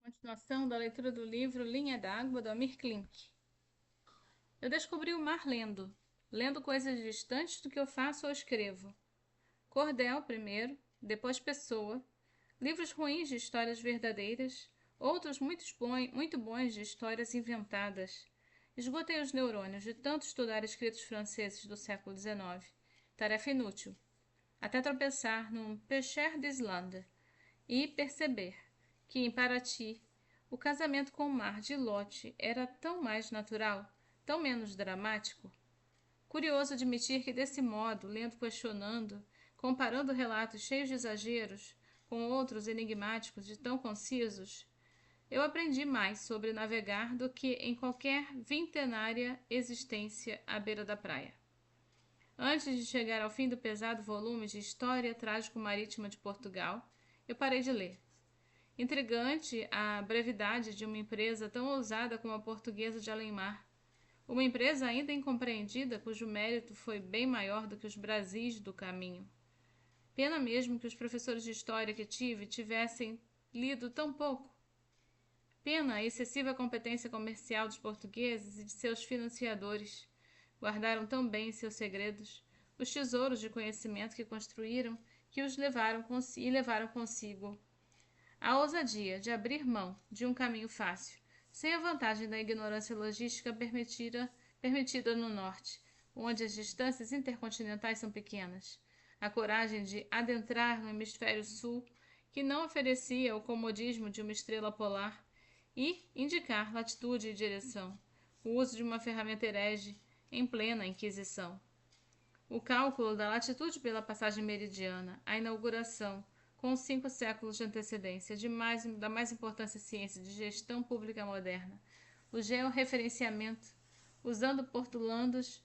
Continuação da leitura do livro Linha d'Água, do Amir Klink. Eu descobri o mar lendo coisas distantes do que eu faço ou escrevo. Cordel primeiro, depois Pessoa, livros ruins de histórias verdadeiras, outros muito bons de histórias inventadas. Esgotei os neurônios de tanto estudar escritos franceses do século XIX. Tarefa inútil. Até tropeçar num Pécher d'Islande e perceber que, em Paraty, o casamento com o mar de Lot era tão mais natural, tão menos dramático. Curioso admitir que, desse modo, lendo questionando, comparando relatos cheios de exageros com outros enigmáticos e tão concisos, eu aprendi mais sobre navegar do que em qualquer vintenária existência à beira da praia. Antes de chegar ao fim do pesado volume de História Trágico-Marítima de Portugal, eu parei de ler. Intrigante a brevidade de uma empresa tão ousada como a Portuguesa de Além-Mar. Uma empresa ainda incompreendida, cujo mérito foi bem maior do que os Brasis do caminho. Pena mesmo que os professores de história que tivessem lido tão pouco. Pena a excessiva competência comercial dos portugueses e de seus financiadores. Guardaram tão bem seus segredos, os tesouros de conhecimento que construíram, que os levaram consigo a ousadia de abrir mão de um caminho fácil, sem a vantagem da ignorância logística permitida no norte, onde as distâncias intercontinentais são pequenas. A coragem de adentrar no hemisfério sul, que não oferecia o comodismo de uma estrela polar, e indicar latitude e direção, o uso de uma ferramenta herege em plena Inquisição. O cálculo da latitude pela passagem meridiana, a inauguração, com 5 séculos de antecedência, da mais importante ciência de gestão pública moderna, o georreferenciamento, usando portulanos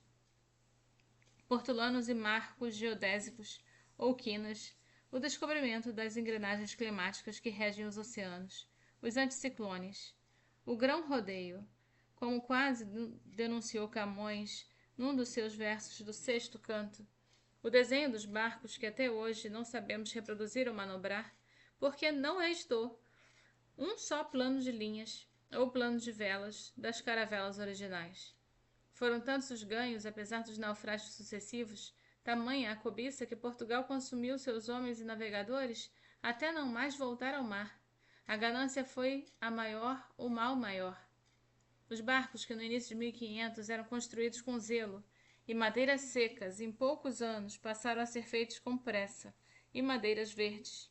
e marcos geodésicos ou quinas, o descobrimento das engrenagens climáticas que regem os oceanos, os anticiclones, o grão-rodeio, como quase denunciou Camões num dos seus versos do Sexto Canto, o desenho dos barcos que até hoje não sabemos reproduzir ou manobrar, porque não restou um só plano de linhas ou plano de velas das caravelas originais. Foram tantos os ganhos, apesar dos naufrágios sucessivos, tamanha a cobiça que Portugal consumiu seus homens e navegadores até não mais voltar ao mar. A ganância foi a maior, o mal maior. Os barcos que no início de 1500 eram construídos com zelo e madeiras secas, em poucos anos passaram a ser feitos com pressa, e madeiras verdes.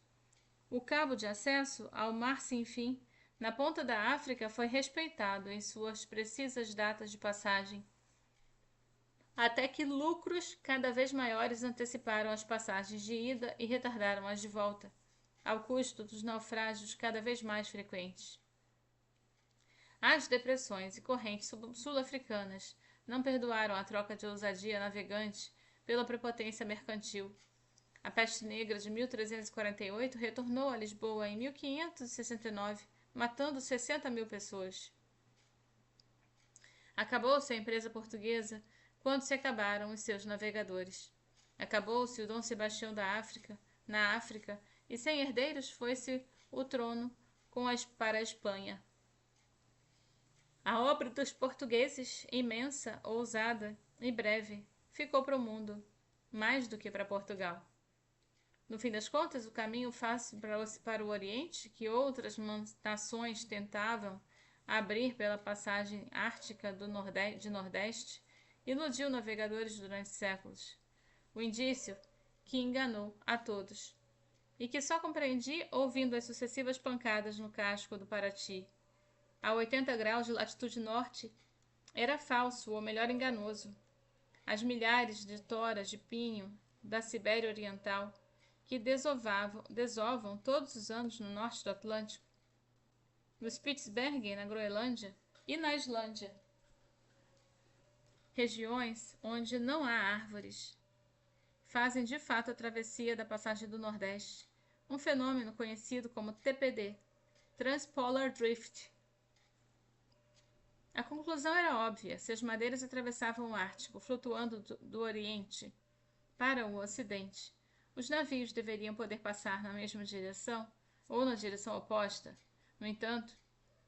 O cabo de acesso ao mar sem fim, na ponta da África, foi respeitado em suas precisas datas de passagem, até que lucros cada vez maiores anteciparam as passagens de ida e retardaram as de volta, ao custo dos naufrágios cada vez mais frequentes. As depressões e correntes sul-africanas não perdoaram a troca de ousadia navegante pela prepotência mercantil. A peste negra de 1348 retornou a Lisboa em 1569, matando 60 mil pessoas. Acabou-se a empresa portuguesa quando se acabaram os seus navegadores. Acabou-se o Dom Sebastião na África, e sem herdeiros foi-se o trono para a Espanha. A obra dos portugueses, imensa, ousada e breve, ficou para o mundo, mais do que para Portugal. No fim das contas, o caminho fácil para o Oriente, que outras nações tentavam abrir pela passagem ártica de Nordeste, iludiu navegadores durante séculos. O indício que enganou a todos, e que só compreendi ouvindo as sucessivas pancadas no casco do Paraty. A 80 graus de latitude norte, era falso, ou melhor, enganoso. As milhares de toras de pinho da Sibéria Oriental, que desovam todos os anos no norte do Atlântico, no Spitsbergen, na Groenlândia, e na Islândia, regiões onde não há árvores, fazem de fato a travessia da passagem do Nordeste, um fenômeno conhecido como TPD, Transpolar Drift. A conclusão era óbvia: se as madeiras atravessavam o Ártico, flutuando do Oriente para o Ocidente, os navios deveriam poder passar na mesma direção ou na direção oposta, No entanto,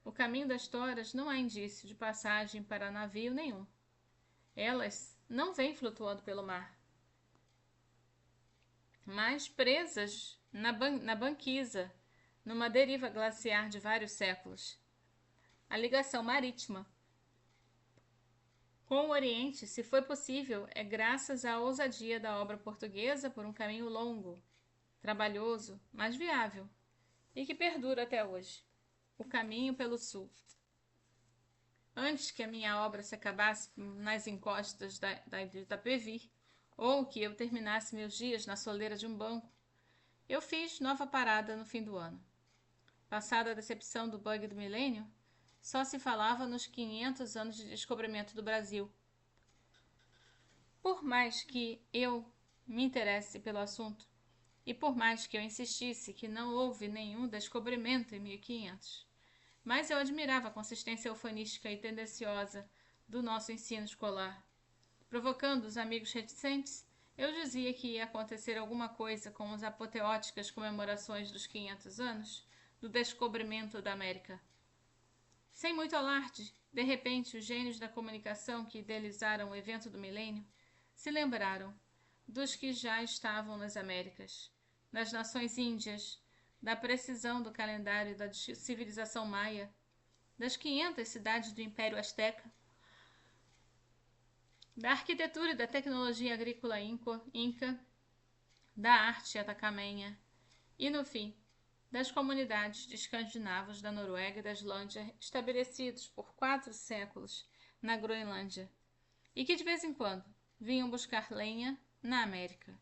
o caminho das toras não há indício de passagem para navio nenhum. Elas não vêm flutuando pelo mar, mas presas na banquisa, numa deriva glaciar de vários séculos. A ligação marítima com o Oriente, se foi possível, é graças à ousadia da obra portuguesa por um caminho longo, trabalhoso, mas viável, e que perdura até hoje. O caminho pelo sul. Antes que a minha obra se acabasse nas encostas de Itapevi, ou que eu terminasse meus dias na soleira de um banco, eu fiz nova parada no fim do ano. Passada a decepção do bug do milênio, só se falava nos 500 anos de descobrimento do Brasil. Por mais que eu me interesse pelo assunto, e por mais que eu insistisse que não houve nenhum descobrimento em 1500, mas eu admirava a consistência eufanística e tendenciosa do nosso ensino escolar. Provocando os amigos reticentes, eu dizia que ia acontecer alguma coisa com as apoteóticas comemorações dos 500 anos do descobrimento da América. Sem muito alarde, de repente, os gênios da comunicação que idealizaram o evento do milênio se lembraram dos que já estavam nas Américas, nas nações índias, da precisão do calendário da civilização maia, das 500 cidades do Império Azteca, da arquitetura e da tecnologia agrícola inca, da arte atacamenha e, no fim, das comunidades de escandinavos da Noruega e da Islândia estabelecidos por 4 séculos na Groenlândia e que de vez em quando vinham buscar lenha na América.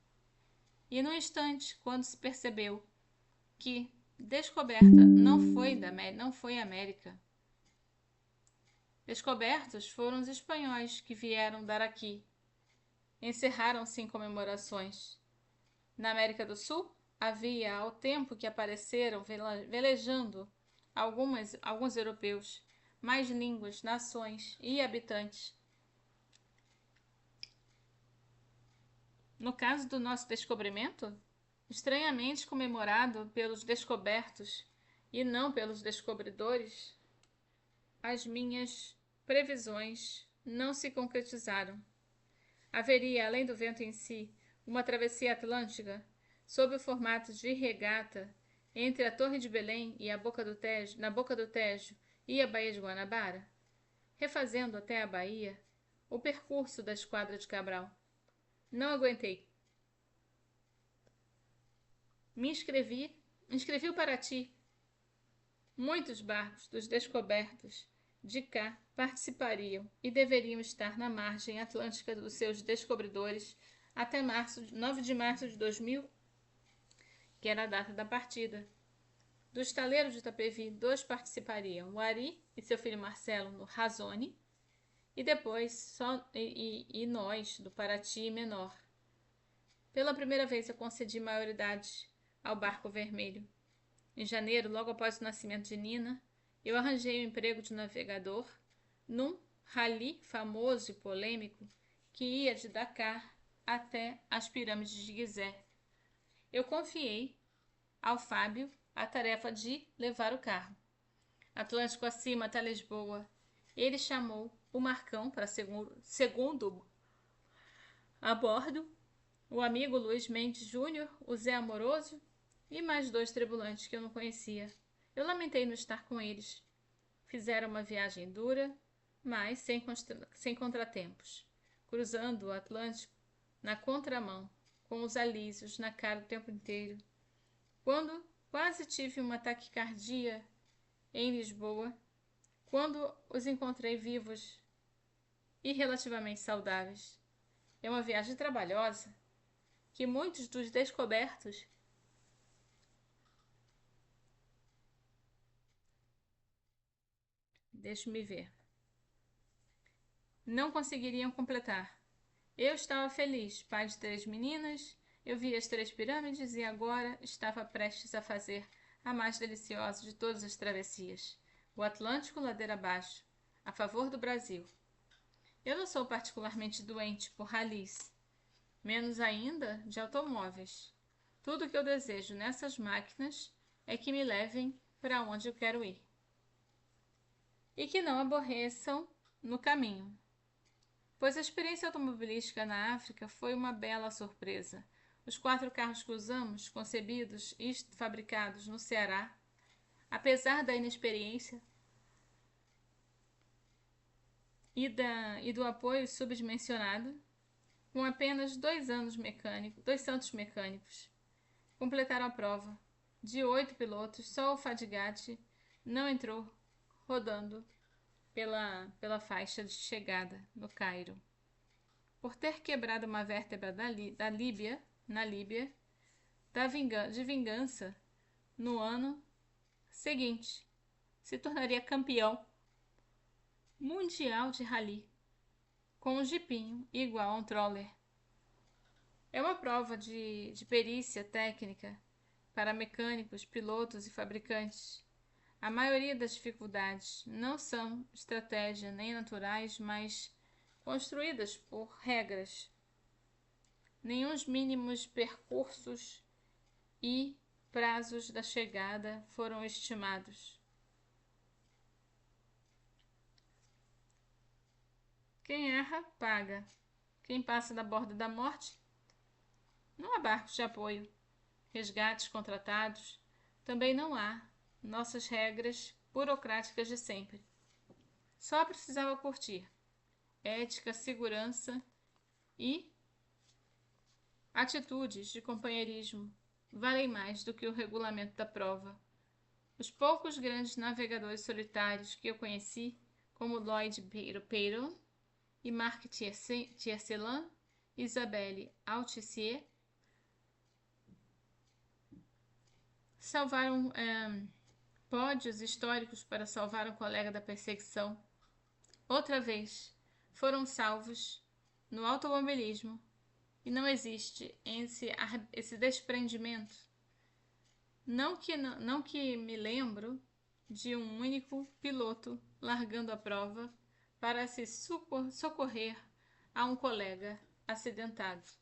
E no instante, quando se percebeu que descoberta não foi a América, descobertos foram os espanhóis que vieram dar aqui. Encerraram-se em comemorações. Na América do Sul, havia, ao tempo que apareceram velejando alguns europeus, mais línguas, nações e habitantes. No caso do nosso descobrimento, estranhamente comemorado pelos descobertos e não pelos descobridores, as minhas previsões não se concretizaram. Haveria, além do vento em si, uma travessia atlântica, sob o formato de regata, entre a Torre de Belém e na Boca do Tejo e a Baía de Guanabara, refazendo até a Bahia o percurso da Esquadra de Cabral. Não aguentei. Inscrevi o Paraty. Muitos barcos dos descobertos de cá participariam e deveriam estar na margem atlântica dos seus descobridores até 9 de março de 2000, que era a data da partida. Do estaleiro de Itapevi, 2 participariam, o Ari e seu filho Marcelo no Razone, e depois nós, do Paraty menor. Pela primeira vez eu concedi maioridade ao Barco Vermelho. Em janeiro, logo após o nascimento de Nina, eu arranjei o emprego de navegador num rally famoso e polêmico que ia de Dakar até as pirâmides de Gizé. Eu confiei ao Fábio a tarefa de levar o carro. Atlântico acima até Lisboa. Ele chamou o Marcão para segundo a bordo, o amigo Luiz Mendes Júnior, o Zé Amoroso e mais 2 tripulantes que eu não conhecia. Eu lamentei não estar com eles. Fizeram uma viagem dura, mas sem contratempos, cruzando o Atlântico na contramão, com os alísios na cara o tempo inteiro. Quando quase tive uma taquicardia em Lisboa, quando os encontrei vivos e relativamente saudáveis. É uma viagem trabalhosa que muitos dos descobertos deixe-me ver, não conseguiriam completar. Eu estava feliz, pai de 3 meninas, eu vi as 3 pirâmides e agora estava prestes a fazer a mais deliciosa de todas as travessias, o Atlântico ladeira abaixo, a favor do Brasil. Eu não sou particularmente doente por ralis, menos ainda de automóveis. Tudo o que eu desejo nessas máquinas é que me levem para onde eu quero ir. E que não aborreçam no caminho, pois a experiência automobilística na África foi uma bela surpresa. Os 4 carros que usamos, concebidos e fabricados no Ceará, apesar da inexperiência e do apoio subdimensionado, com apenas 2 santos mecânicos, completaram a prova. De 8 pilotos, só o Fadigate não entrou rodando pela faixa de chegada no Cairo, por ter quebrado uma vértebra na Líbia, de vingança. No ano seguinte, se tornaria campeão mundial de rally, com um jipinho igual a um troller. É uma prova de perícia técnica para mecânicos, pilotos e fabricantes. A maioria das dificuldades não são estratégia nem naturais, mas construídas por regras. Nenhum mínimos percursos e prazos da chegada foram estimados. Quem erra, paga. Quem passa da borda da morte, não há barcos de apoio, resgates contratados, também não há nossas regras burocráticas de sempre. Só precisava curtir. Ética, segurança e atitudes de companheirismo valem mais do que o regulamento da prova. Os poucos grandes navegadores solitários que eu conheci, como Lloyd Peyron e Marc Tiercelin, Isabelle Altissier, salvaram pódios históricos para salvar um colega da perseguição. Outra vez, foram salvos no automobilismo e não existe esse desprendimento. Não que me lembro de um único piloto largando a prova para se socorrer a um colega acidentado.